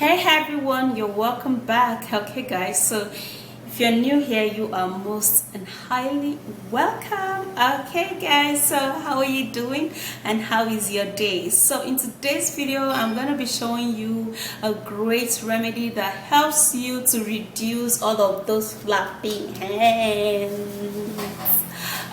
Hey everyone, you're welcome back. Okay guys, so if you're new here, you are most and highly welcome. Okay guys, so how are you doing and how is your day? So in today's video, I'm going to be showing you a great remedy that helps you to reduce all of those flappy hands.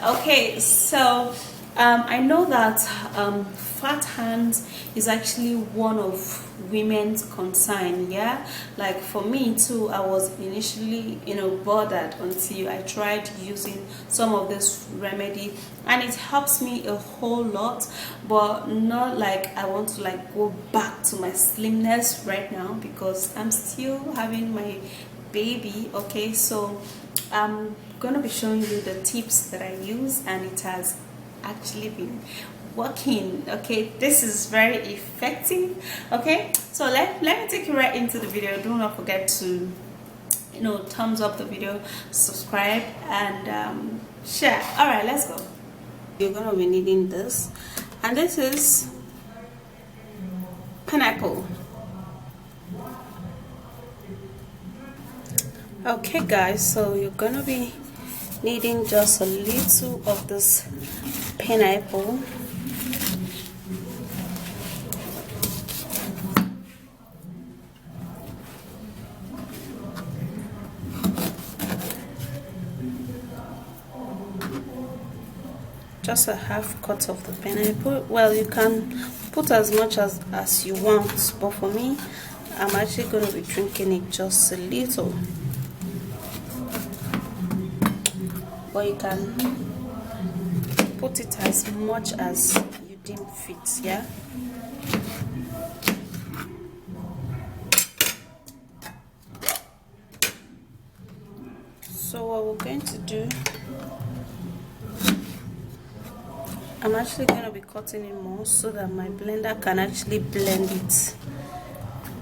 Okay, so I know that fat hands is actually one of women's concern. Yeah, like for me too, I was initially bothered until I tried using some of this remedy, and it helps me a whole lot, but not like I want to like go back to my slimness right now because I'm still having my baby. Okay, so I'm gonna be showing you the tips that I use, and it has actually been working. Okay, this is very effective. Okay, so let me take you right into the video. Do not forget to thumbs up the video, subscribe, and share. All right, let's go. You're gonna be needing this, and this is pineapple. Okay guys, so you're gonna be needing just a little of this pineapple. Just a half cut of the pineapple. Well, you can put as much as you want, but for me, I'm actually going to be drinking it just a little. But you can put it as much as you deem fit. Yeah. So what we're going to do, I'm actually going to be cutting it more so that my blender can actually blend it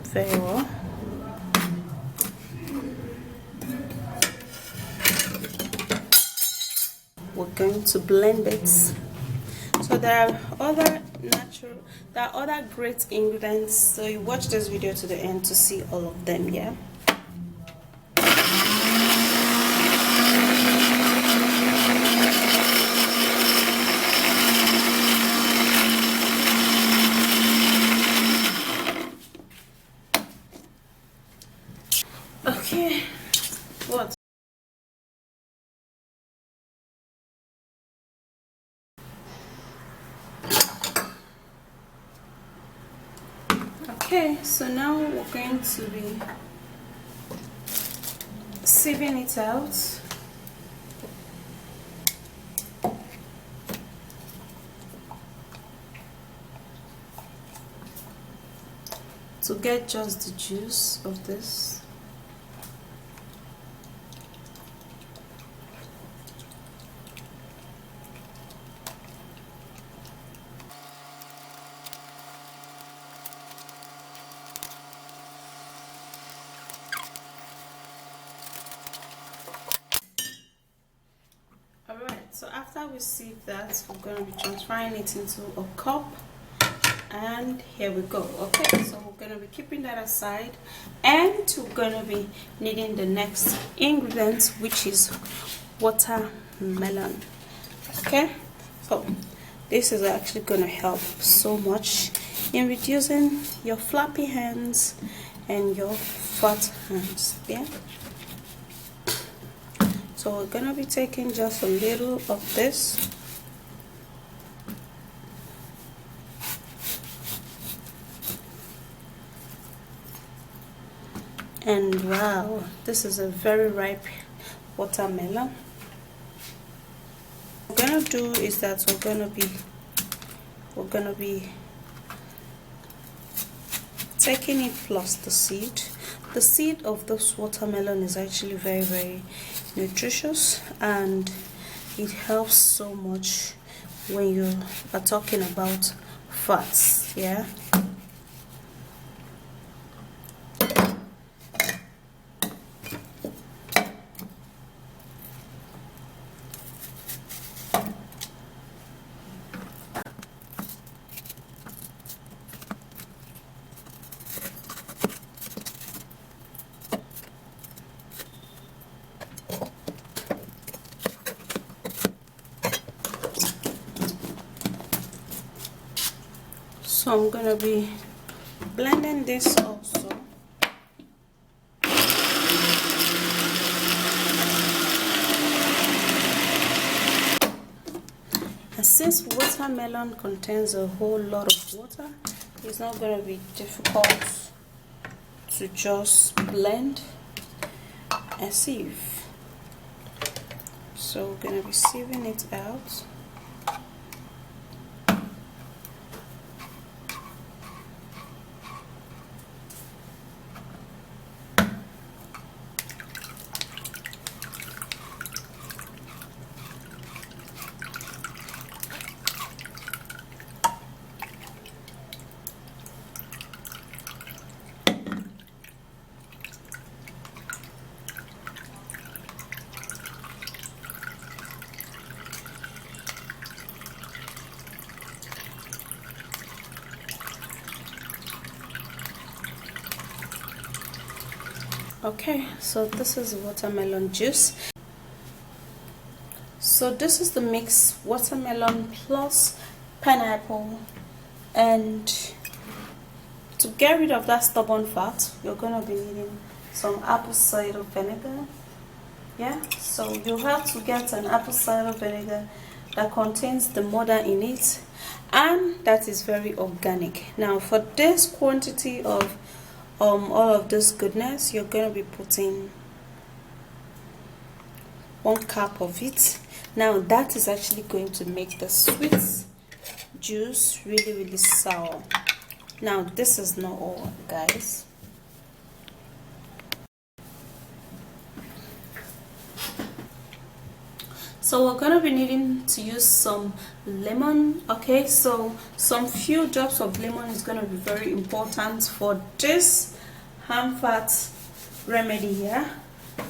very well. We're going to blend it. So there are other great ingredients, so you watch this video to the end to see all of them. Yeah. Okay, what? Okay, so now we're going to be sieving it out. To get just the juice of this. Alright, so after we sieve that, we're going to be transferring it into a cup, and here we go. Okay, so we're going to be keeping that aside, and we're going to be needing the next ingredient, which is watermelon. Okay, so this is actually going to help so much in reducing your flappy hands and your fat hands. Yeah. So we're gonna be taking just a little of this, and wow, this is a very ripe watermelon. What we're gonna do is that we're gonna be taking it plus the seed. The seed of this watermelon is actually very nutritious, and it helps so much when you are talking about fats. Yeah. So I'm gonna be blending this also. And since watermelon contains a whole lot of water, it's not going to be difficult to just blend and sieve. So we're going to be sieving it out. Okay, so this is watermelon juice. So this is the mix: watermelon plus pineapple. And to get rid of that stubborn fat, you're going to be needing some apple cider vinegar. Yeah, so you have to get an apple cider vinegar that contains the mother in it and that is very organic. Now for this quantity of all of this goodness, you're going to be putting 1 cup of it. Now that is actually going to make the sweet juice really sour. Now this is not all, guys. So we're going to be needing to use some lemon. Okay, so some few drops of lemon is going to be very important for this hand fat remedy here.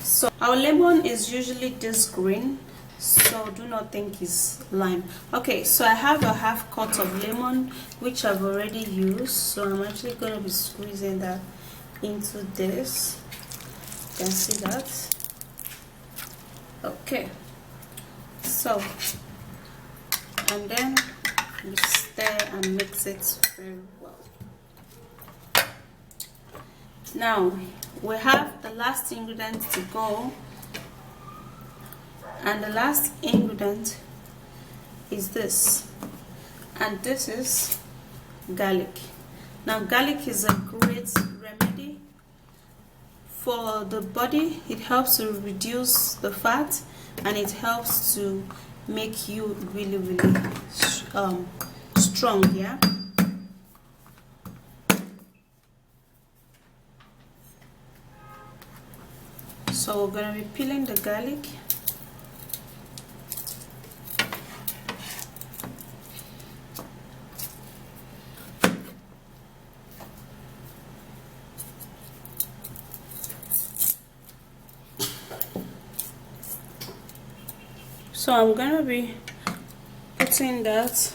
So our lemon is usually this green, so do not think it's lime. Okay, so I have a half cut of lemon which I've already used, so I'm actually going to be squeezing that into this. You can see that. Okay, so and then we stir and mix it very well. Now we have the last ingredient to go, and the last ingredient is this, and this is garlic. Now garlic is a great remedy for the body. It helps to reduce the fat and it helps to make you really strong. Yeah, so we're going to be peeling the garlic. So I'm going to be putting that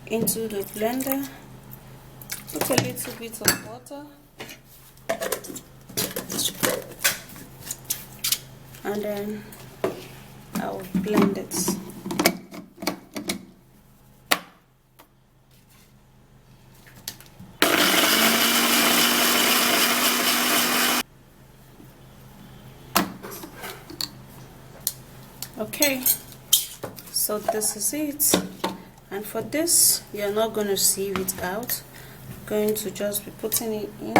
into the blender. Put a little bit of water and then I'll blend it. Okay, so this is it, and for this we are not going to sieve it out. We're going to just be putting it in,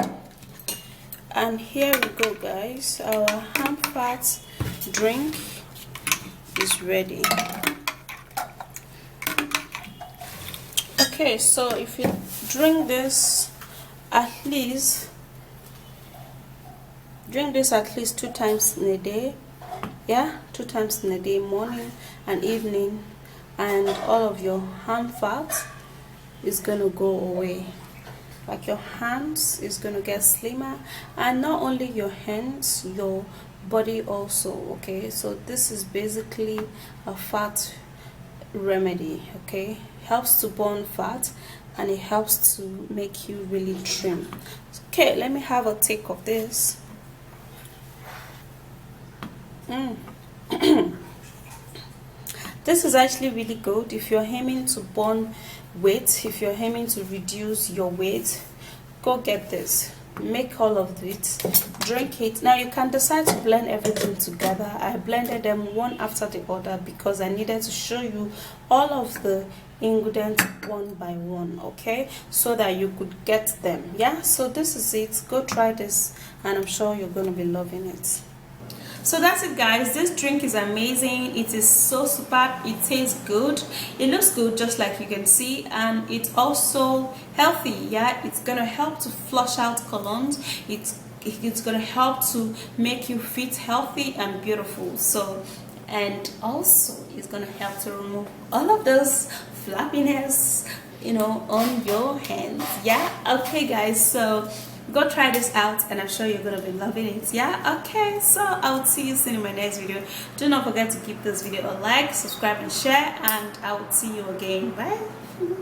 and here we go, guys. Our hand fat drink is ready. Okay, so if you drink this at least 2 times in a day, yeah, 2 times in a day, morning and evening, and all of your hand fat is gonna go away. Like your hands is gonna get slimmer, and not only your hands, your body also. Okay, so this is basically a fat remedy. Okay, helps to burn fat and it helps to make you really trim. Okay, let me have a take of this. This is actually really good if you're aiming to burn weight, if you're aiming to reduce your weight, go get this. Make all of it, drink it. Now you can decide to blend everything together. I blended them one after the other because I needed to show you all of the ingredients one by one, okay, so that you could get them. Yeah, so this is it. Go try this and I'm sure you're going to be loving it. So that's it, guys. This drink is amazing. It is so superb. It tastes good. It looks good, just like you can see, and it's also healthy. Yeah, it's gonna help to flush out colons. It's gonna help to make you fit healthy and beautiful. So, and also it's gonna help to remove all of those flappiness, you know, on your hands. Yeah, okay, guys. So go try this out and I'm sure you're gonna be loving it. Yeah, okay, so I will see you soon in my next video. Do not forget to give this video a like, subscribe and share, and I will see you again. Bye.